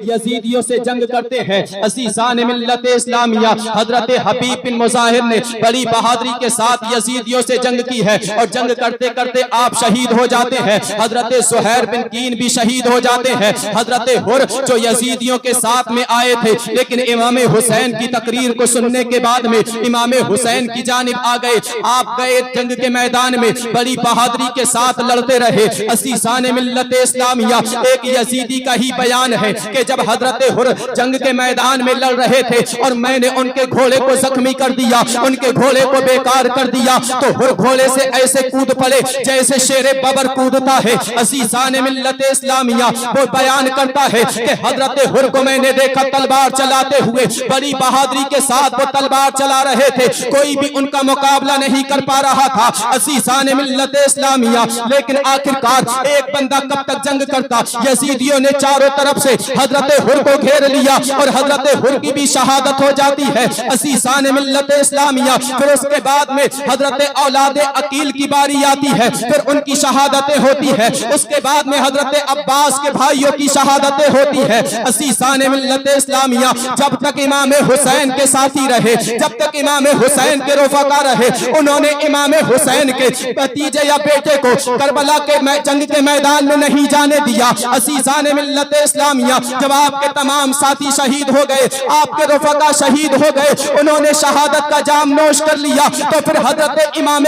یزیدیوں سے جنگ کرتے ہیں۔ عزیزان ملت اسلامیہ، حضرت حبیب بن مظاہر نے بڑی بہادری کے ساتھ یزیدیوں سے جنگ کی ہے اور جنگ کرتے کرتے آپ شہید ہو جاتے ہیں۔ حضرت زہیر بن کین بھی شہید ہو جاتے ہیں۔ حضرت حر جو یزیدیوں کے ساتھ میں آئے تھے لیکن امام حسین کی تقریر کو سننے کے بعد میں امام حسین کی جانب آ گئے، آپ گئے جنگ کے میدان میں بڑی بہادری کے ساتھ لڑتے رہے۔ عزیزان ملت اسلامیہ، ایک یزیدی کا ہی بیان ہے کہ جب حضرت حر جنگ کے میدان میں لڑ رہے تھے اور میں نے ان کے گھوڑے کو زخمی کر دیا، ان کے گھوڑے کو بیکار کر دیا، تو حر گھوڑے سے ایسے کود پڑے جیسے شیر ببر کودتا ہے۔ عزیزان ملت اسلامیہ، وہ بیان کرتا ہے کہ حضرت حر کو میں نے دیکھا تلوار چلاتے ہوئے، بڑی بہادری کے ساتھ وہ تلوار چلا رہے تھے، کوئی بھی ان کا مقابلہ نہیں کر پا رہا تھا۔ عزیزان ملت اسلامیہ، لیکن آخرکار ایک بندہ کب تک جنگ کرتا؟ یزیدیوں نے چاروں طرف سے حضرت حر کو گھیر لیا اور حضرت حر کی بھی شہادت ہو جاتی ہے۔ عزیزان ملت اسلامیہ، پھر اس کے بعد میں حضرت اولاد عقیل کی باری آتی ہے، پھر ان کی شہادتیں ہوتی ہے۔ اس کے بعد میں حضرت عباس کے بھائیوں کی شہادتیں ہوتی ہے۔ عزیزان ملت اسلامیہ، جب تک امام حسین کے ساتھی رہے، جب تک امام حسین کے رفقا رہے، انہوں نے امام حسین کے بھتیجے یا بیٹے کو کربلا کے جنگ کے میدان میں نہیں جانے دیا۔ عزیزان ملت اسلامیہ، جب آپ کے تمام ساتھی شہید ہو گئے، آپ کے رفقا شہید ہو گئے، انہوں نے شہادت کا جام نوش کر لیا، تو پھر حضرت امام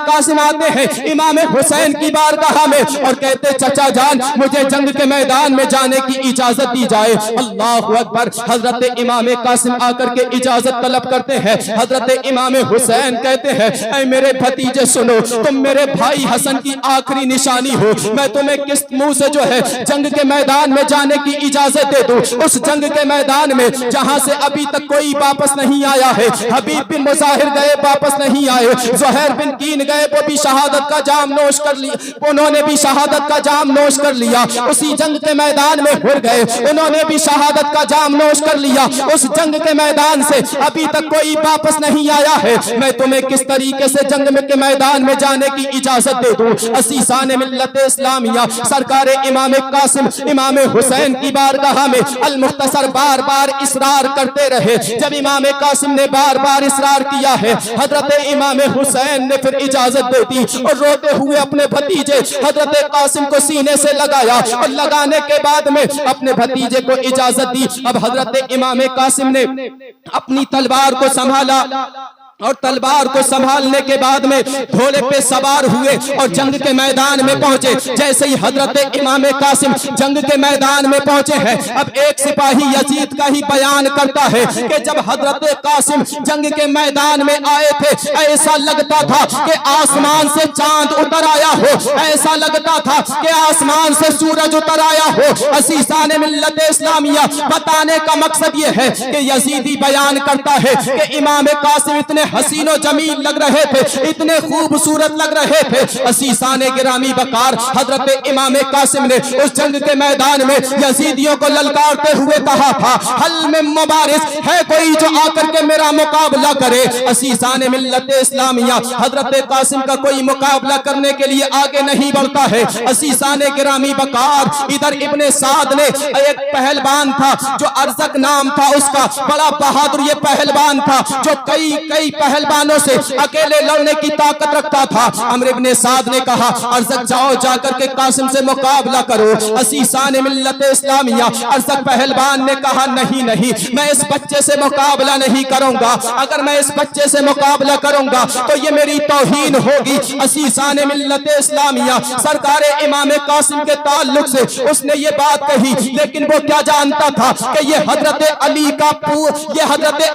قاسم آتے ہیں امام حسین کی بارگاہ میں اور کہتے چچا جان مجھے جنگ کے میدان میں جانے کی اجازت دی جائے۔ اللہ اکبر! حضرت امام قاسم آ کر کے اجازت طلب کرتے ہیں۔ حضرت امام حسین کہتے ہیں اے میرے بھتیجے سنو، تم میرے بھائی حسن کی آخری نشانی ہو، میں تمہیں کس منہ سے جو ہے جنگ کے میدان میں جانے کی اجازت دے دوں؟ اس جنگ کے میدان میں جہاں سے ابھی تک کوئی واپس نہیں آیا ہے، حبیب بن مظاہر گئے واپس نہیں آئے، زہیر بن کین گئے وہ بھی شہادت کا جام نوش کر لیا، انہوں نے بھی شہادت کا جام نوش کر لیا۔ اسی جنگ کے میدان میں حر گئے، انہوں نے بھی شہادت کا جام نوش کر لیا۔ اس جنگ کے میدان سے ابھی تک کوئی واپس نہیں آیا ہے، میں تمہیں کس طریقے سے جنگ کے میدان میں جانے کی اجازت دے دوں؟ عزیزان ملت اسلامیہ، سرکار امام قاسم امام حسین کی بارگاہ میں المختصر بار بار اصرار کرتے رہے۔ جب امام قاسم نے بار بار اصرار کیا ہے، حضرت امام حسین نے پھر اجازت دے دی اور روتے ہوئے اپنے بھتیجے حضرت قاسم کو سینے سے لگایا اور لگانے کے بعد میں اپنے بھتیجے کو اجازت دی۔ اب حضرت امام قاسم نے اپنی تلوار کو سنبھالا اور تلوار کو سنبھالنے کے بعد میں گھوڑے پہ سوار ہوئے اور جنگ کے میدان میں پہنچے۔ جیسے ہی حضرت امام قاسم جنگ کے میدان میں پہنچے ہیں، اب ایک سپاہی یزید کا ہی بیان کرتا ہے کہ جب حضرت قاسم جنگ کے میدان میں آئے تھے، ایسا لگتا تھا کہ آسمان سے چاند اتر آیا ہو، ایسا لگتا تھا کہ آسمان سے سورج اتر آیا ہو۔ عزیزان ملت اسلامیہ، بتانے کا مقصد یہ ہے کہ یزیدی بیان کرتا ہے کہ امام قاسم اتنے حسین و جمیل لگ رہے تھے، اتنے خوبصورت لگ رہے تھے۔ عزیزان گرامی وقار، حضرت امام قاسم نے اس جنگ کے میدان میں یزیدیوں کو للکارتے ہوئے کہا تھا حل میں مبارز ہے کوئی جو آ کر کے میرا مقابلہ کرے۔ عزیزان ملت اسلامیہ، حضرت قاسم کا کوئی مقابلہ کرنے کے لیے آگے نہیں بڑھتا ہے۔ عزیزان گرامی وقار، ادھر ابن سعد نے ایک پہلوان تھا جو ارزق نام تھا اس کا، بڑا بہادر یہ پہلوان تھا جو کئی پہلوانوں سے اکیلے لڑنے کی طاقت رکھتا تھا۔ عمرو بن سعد نے کہا ارزق جاؤ جا کر کے قاسم سے مقابلہ کرو۔ عزیزان ملت اسلامیہ، ارزق پہلوان نے کہا نہیں میں اس بچے سے مقابلہ نہیں کروں گا، اگر میں اس بچے سے مقابلہ کروں گا تو یہ میری توہین ہوگی۔ عزیزان ملت اسلامیہ، سرکار امام قاسم کے تعلق سے اس نے یہ بات کہی، لیکن وہ کیا جانتا تھا کہ یہ حضرت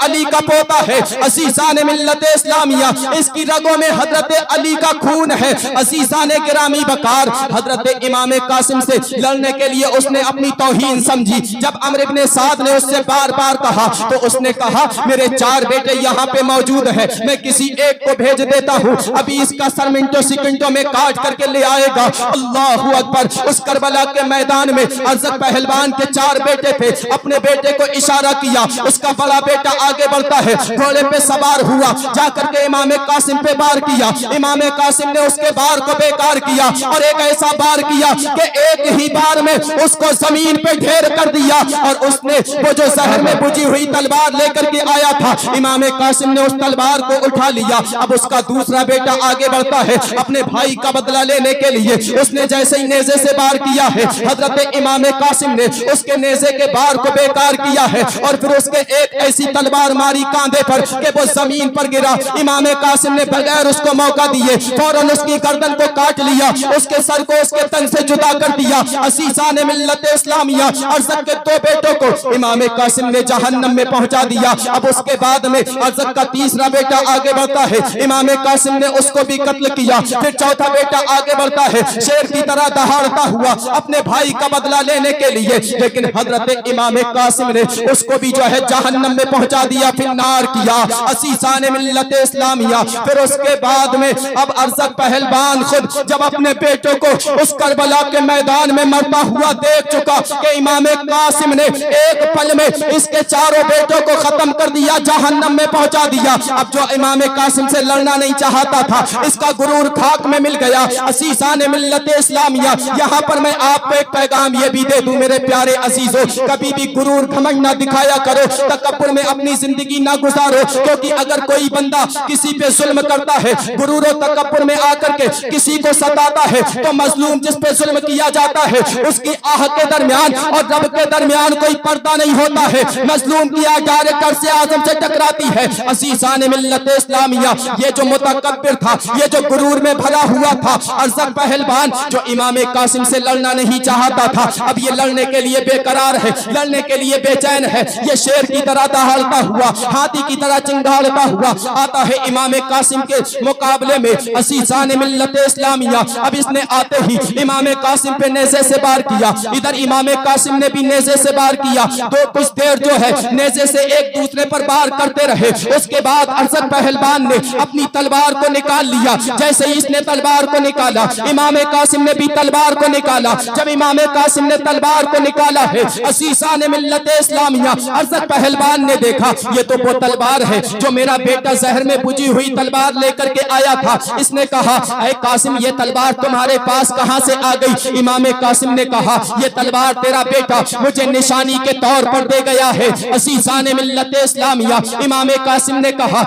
علی کا پوتا ہے۔ عزیزان ملت اسلامیہ، اس کی رگوں میں حضرت علی کا خون ہے۔ عزیزان گرامی وقار، حضرت امام قاسم سے لڑنے کے لیے اس نے اپنی توہین سمجھی۔ جب عمرو بن سعد نے اس سے بار بار کہا تو اس نے کہا میرے 4 بیٹے یہاں پہ موجود ہیں، میں کسی ایک کو بھیج دیتا ہوں، ابھی اس کا سر منٹوں سیکنڈوں میں کاٹ کر کے لے آئے گا۔ اللہ اکبر! اس کربلا کے میدان میں ارزق پہلوان کے 4 بیٹے تھے، اپنے بیٹے کو اشارہ کیا، اس کا بڑا بیٹا آگے بڑھتا ہے، گھوڑے پہ سوار ہوا ہوا، جا کر کے امام قاسم پہ وار کیا. امام قاسم نے اس کے وار کو بیکار کیا اور ایک ایسا وار کیا کہ ایک ہی بار میں اس کو زمین پہ ڈھیر کر دیا. اور اس نے وہ جو زہر میں بجھی ہوئی تلوار لے کر کے آیا تھا، امام قاسم نے اس تلوار کو اٹھا لیا. اب اس کا دوسرا بیٹا آگے بڑھتا ہے اپنے بھائی کا بدلہ لینے کے لیے. اس نے جیسے ہی نیزے سے وار کیا ہے، حضرت امام قاسم نے اس کے نیزے کے وار کو بیکار کیا ہے اور پھر اس کے ایک ایسی تلوار ماری کاندھے پر کہ وہ زمین پر گرا. امام قاسم نے بغیر اس کو موقع دیے فوراً اس کی گردن کو کاٹ لیا، اس کے سر کو اس کے تن سے جدا کر دیا. عزیزان ملت اسلامیہ، ارزق کے دو بیٹوں کو امام قاسم نے جہنم میں پہنچا دیا. اب اس کے بعد میں ارزق کا تیسرا بیٹا آگے بڑھتا ہے، امام قاسم نے اس کو بھی قتل کیا. پھر چوتھا بیٹا آگے بڑھتا ہے شیر کی طرح دہاڑتا ہوا اپنے بھائی کا بدلہ لینے کے لیے، لیکن حضرت امام قاسم نے اس کو بھی جو ہے جہنم میں پہنچا دیا، پھر نار کیا. عزیزان ملت اسلامیہ، پھر اس کے بعد میں اب ارزق پہلوان خود جب اپنے بیٹوں کو اس کربلا کے میدان میں مرتا ہوا دیکھ چکا کہ امام قاسم نے ایک پل میں اس کے چاروں بیٹوں کو ختم کر دیا، جہنم میں پہنچا دیا. اب جو امام قاسم سے لڑنا نہیں چاہتا تھا، اس کا غرور خاک میں مل گیا. عزیزان ملت اسلامیہ، یہاں پر میں آپ کو ایک پیغام یہ بھی دے دوں میرے پیارے عزیزوں، کبھی بھی غرور گھمنڈ نہ دکھایا کرو، تکبر میں اپنی زندگی نہ گزارو. کیونکہ اگر کوئی بندہ کسی پہ ظلم کرتا ہے، غرور و تکبر میں آ کر کے کسی کو ستاتا ہے، تو مظلوم جس پہ ظلم کیا جاتا ہے اس کی آہ کے درمیان اور رب کے درمیان کوئی پردہ نہیں ہوتا ہے. مظلوم کی آہ ڈائریکٹ عرش اعظم سے ٹکراتی ہے. عزیزان ملت اسلامیہ، یہ جو متکبر تھا، یہ جو غرور میں بھرا ہوا تھا ارزق پہلوان، جو امام قاسم سے لڑنا نہیں چاہتا تھا، اب یہ لڑنے کے لیے بے قرار ہے، لڑنے کے لیے بے چین ہے. یہ شیر کی طرح دہاڑتا ہوا، ہاتھی کی طرح چنگھاڑتا ہوا آتا ہے امام قاسم کے مقابلے میں. عزیزان ملت اسلامیہ، اب اس نے آتے ہی امام قاسم پہ نیزے سے وار کیا. ادھر امام قاسم نے بھی نیزے سے وار کیا. تو کچھ دیر جو ہے نیزے سے ایک دوسرے پر وار کرتے رہے. اس کے بعد ارزق پہلوان نے اپنی تلوار کو نکال لیا. جیسے ہی اس نے تلوار کو نکالا، امام قاسم نے بھی تلوار کو نکالا. جب امام قاسم نے تلوار کو نکالا ہے، عزیزان ملت اسلامیہ، ارزق پہلوان نے دیکھا یہ تو وہ تلوار ہے جو میرا بیٹا زہر میں بجھی ہوئی تلوار لے کر کے آیا تھا. اس نے کہا اے قاسم، یہ تلوار تمہارے پاس کہاں سے آ گئی؟ امام قاسم نے کہا یہ تلوار تیرا بیٹا مجھے نشانی کے طور پر دے گیا ہے. عزیزان ملت اسلامیہ، امام قاسم نے کہا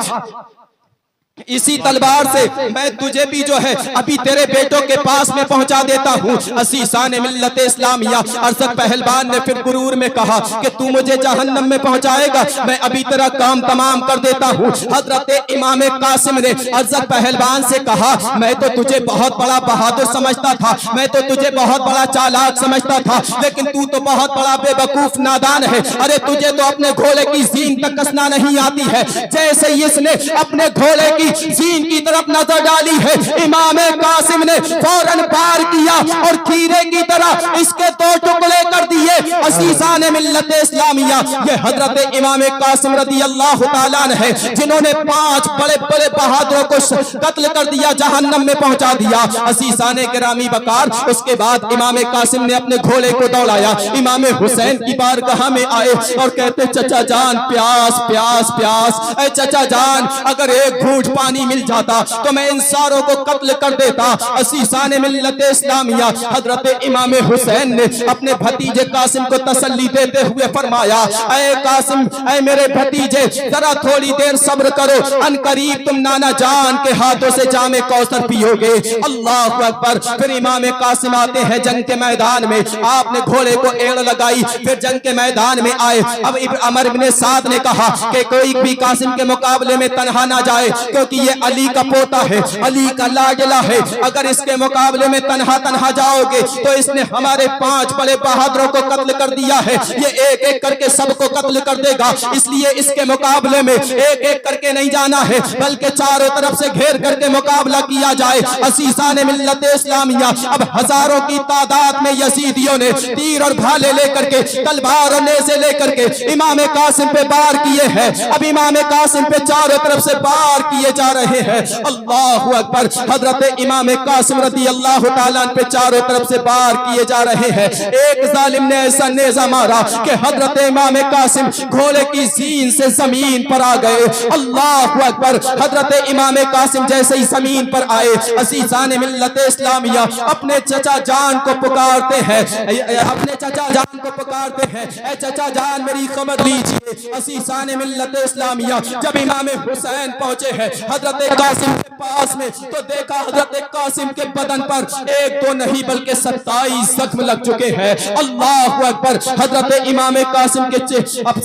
اسی تلوار سے میں تجھے بھی جو ہے ابھی تیرے بیٹوں کے پاس میں پہنچا دیتا ہوں. عزیزان ملت اسلامیہ، ارزق پہلوان نے پھر غرور میں کہا کہ تو مجھے جہنم میں پہنچائے گا، میں ابھی تیرا کام تمام کر دیتا ہوں. حضرت امام قاسم نے ارزق پہلوان سے کہا میں تو تجھے بہت بڑا بہادر سمجھتا تھا، میں تو تجھے بہت بڑا چالاک سمجھتا تھا، لیکن تو تو بہت بڑا بے وقوف نادان ہے. ارے تجھے تو اپنے گھوڑے کی زین تک کسنا نہیں آتی ہے. جیسے ہی اس نے اپنے گھوڑے کی زین کی طرف نظر ڈالی ہے، امام قاسم نے فوراً پار کیا اور کھیرے کی طرح اس کے دو ٹکڑے کر دیے. عزیزان ملت اسلامیہ، یہ حضرت امام قاسم رضی اللہ تعالیٰ عنہ ہے جنہوں نے 5 بڑے بڑے بہادروں کو قتل کر دیا، جہنم میں پہنچا دیا. عزیزان گرامی وقار، اس کے بعد امام قاسم نے اپنے گھوڑے کو دوڑایا. امام حسین کی بارگاہ میں آئے اور کہتے چچا جان پیاس پیاس پیاس، اے چچا جان اگر ایک گھونٹ پانی مل جاتا تو میں ان ساروں کو قتل کر دیتا. عزیزان ملت اسلامیہ، حضرت امام حسین نے اپنے بھتیجے قاسم کو تسلی دیتے ہوئے فرمایا اے قاسم، اے میرے بھتیجے، ذرا تھوڑی دیر صبر کرو، ان قریب تم نانا جان کے ہاتھوں سے جام کوثر پیو گے. اللہ اکبر. پھر امام قاسم آتے ہیں جنگ کے میدان میں. آپ نے گھوڑے کو ایڑ لگائی، پھر جنگ کے میدان میں آئے. اب عمر بن سعد نے کہا کہ کوئی بھی قاسم کے مقابلے میں تنہا نہ جائے، کیونکہ یہ علی کا پوتا ہے، علی کا لاڈلا ہے. اگر اس کے مقابلے میں تنہا جاؤ گے تو اس نے ہمارے 5 بڑے بہادروں کو قتل کر دیا ہے، یہ ایک ایک کر کے سب کو قتل کر دے گا. اس لیے اس کے مقابلے میں ایک ایک کر کے نہیں جانا ہے، بلکہ چاروں طرف سے گھیر کر کے مقابلہ کیا جائے. عزیزان ملت اسلامیہ، اب ہزاروں کی تعداد میں یزیدیوں نے تیر اور بھالے لے کر کے، تلوار اور نیزے لے کر کے امام قاسم پہ وار کیے ہیں. اب امام قاسم پہ چاروں طرف سے وار کیے جا رہے ہیں. اللہ اکبر. حضرت امام قاسم رضی اللہ تعالیٰ پہ چاروں طرف سے وار کیے جا رہے ہیں. ایک ظالم نے ایسا ایسا نیزہ مارا کہ حضرت امام قاسم گھوڑے کی زین سے زمین پر آ گئے. اللہ اکبر. حضرت امام قاسم جیسے ہی زمین پر آئے, عزیزان ملت اسلامیہ اپنے چچا جان کو پکارتے ہیں, اپنے چچا جان کو پکارتے ہیں, اے چچا جان میری خبر لیجئے. عزیزان ملت اسلامیہ جب امام حسین پہنچے ہیں حضرت قاسم کے پاس میں تو دیکھا حضرت قاسم کے بدن پر ایک دو نہیں بلکہ 27 زخم لگ چکے ہیں. اللہ اکبر. حضرت امام قاسم کے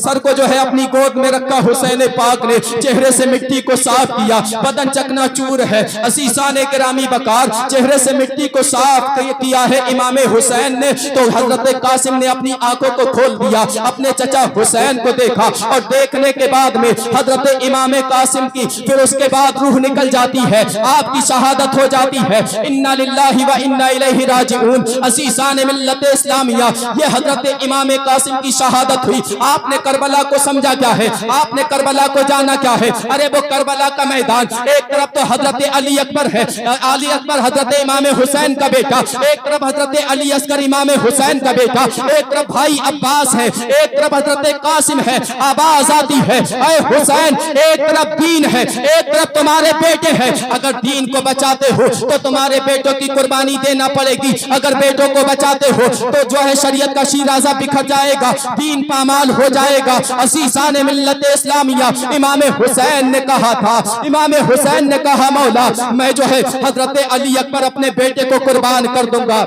سر کو جو ہے اپنی گود میں رکھا حسین پاک نے چہرے سے مٹی کو صاف کیا, بدن چکنا چور ہے. عزیزان گرامی بکار چہرے سے مٹی کو صاف کیا ہے امام حسین نے, تو حضرت قاسم نے اپنی آنکھوں کو کھول دیا, اپنے چچا حسین کو دیکھا, اور دیکھنے کے بعد میں حضرت امام قاسم کی پھر اس کے بعد روح نکل جاتی ہے, آپ کی شہادت ہو جاتی ہے. انا للہ و انا الیہ راجعون. عزیزان ملت اسلامیہ یہ حضرت امام قاسم کی شہادت ہوئی. آپ نے کربلا کو سمجھا کیا ہے, آپ نے کربلا کو جانا کیا ہے؟ ارے وہ کربلا کا میدان ایک طرف تو حضرت علی اکبر ہے, علی اکبر حضرت امام حسین کا بیٹا, ایک طرف حضرت علی اصغر امام حسین کا بیٹا, ایک طرف بھائی عباس ہے, ایک طرف حضرت قاسم ہے. آواز آتی ہے اے حسین, ایک طرف دین ہے, ایک طرف تمہارے بیٹے ہیں. اگر دین کو بچاتے ہو تو تمہارے بیٹوں کی قربانی دینا پڑے گی, اگر بیٹوں کو بچاتے ہو تو جو ہے شریعت کا شیرازہ بکھر جائے گا, دین پامال ہو جائے گا. عزیزان ملت اسلامیہ امام حسین نے کہا تھا, امام حسین نے کہا مولا میں جو ہے حضرت علی اکبر اپنے بیٹے کو قربان کر دوں گا,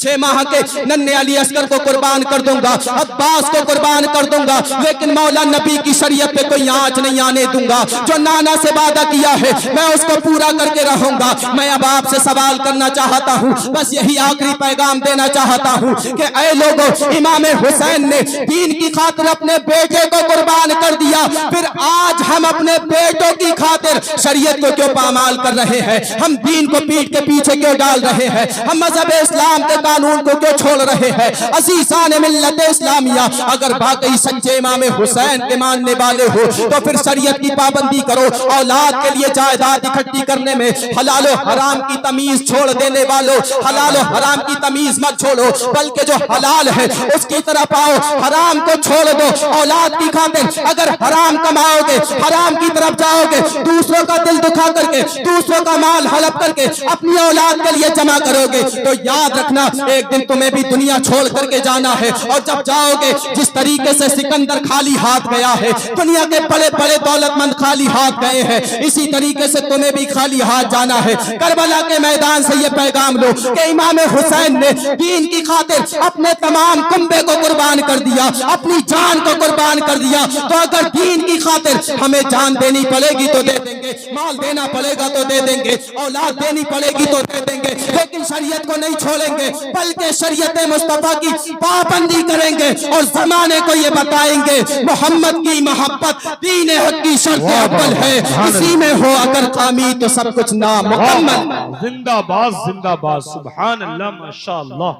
6 ماہ کے ننھے علی اصغر کو قربان کر دوں گا, عباس کو قربان کر دوں گا, لیکن مولا نبی کی شریعت پہ کوئی آنچ نہیں آنے دوں گا. جو نانا سے وعدہ کیا ہے میں اس کو پورا کر کے رہوں گا. میں اب آپ سے سوال کرنا چاہتا ہوں, بس یہی آخری پیغام دینا چاہتا ہوں کہ اے لوگوں, امام حسین نے دین کی خاطر اپنے بیٹے کو قربان کر دیا, پھر آج ہم اپنے بیٹوں کی خاطر شریعت کو کیوں پامال کر رہے ہیں؟ ہم دین کو پیٹ کے پیچھے کیوں ڈال رہے ہیں؟ ہم مذہب اسلام کے قانون کو کیوں چھوڑ رہے ہیں؟ عزیزان ملت اسلامیہ اگر واقعی سچے امام حسین کے ماننے والے ہو تو پھر شریعت کی پابندی کرو. اولاد کے لیے جائیداد اکٹھی کرنے میں حلال و حرام کی تمیز چھوڑ دینے والوں, حلال و حرام کی تمیز مت چھوڑو, بلکہ جو حلال ہے اس کی طرف آؤ, حرام کو چھوڑ دو. اولاد کی خاطر اگر حرام کماؤ گے, حرام کی طرف جاؤ گے, دوسروں کا دل دکھا کر کے, دوسروں کا مال ہڑپ کر کے اپنی اولاد کے لیے جمع کرو گے, تو یاد رکھنا ایک دن تمہیں بھی دنیا چھوڑ کر کے جانا ہے. اور جب جاؤ گے جس طریقے سے سکندر خالی ہاتھ گیا ہے, دنیا کے بڑے بڑے دولت مند خالی ہاتھ گئے ہیں, اسی طریقے سے تمہیں بھی خالی ہاتھ جانا ہے. کربلا کے میدان سے یہ پیغام لو کہ امام حسین نے دین کی خاطر اپنے تمام کنبے کو قربان کر دیا, اپنی جان کو قربان کر دیا. تو اگر دین کی خاطر ہمیں جان دینی پڑے گی تو دے دیں گے, مال دینا پڑے گا تو دے دیں گے, اولاد دینی پڑے گی تو دے دیں گے, لیکن شریعت کو نہیں چھوڑیں گے, بلکہ شریعت مصطفیٰ کی پابندی کریں گے اور زمانے کو یہ بتائیں گے محمد کی محبت دین حق کی شرط اول ہے, اسی میں ہو اگر خامی تو سب کچھ نامکمل. زندہ باز زندہ باز, سبحان اللہ, ماشاءاللہ.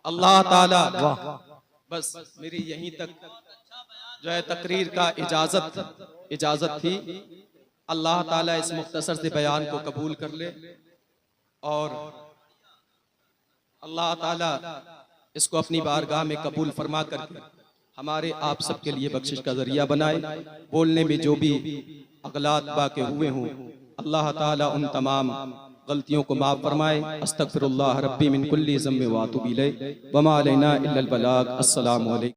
اللہ تعالی بس میری یہیں تک جو ہے تقریر کا اجازت تھی. اللہ تعالیٰ اس مختصر سے بیان کو قبول کر لے اور اللہ تعالیٰ اس کو اپنی بارگاہ میں قبول فرما کر کے ہمارے آپ سب کے لیے بخشش کا ذریعہ بنائے. بولنے میں جو بھی اغلاط باقی ہوئے ہوں اللہ تعالیٰ ان تمام غلطیوں کو معاف فرمائے. استغفر اللہ ربی من کل ذنب واتوب الیہ وما علینا الا البلاغ. السلام علیکم.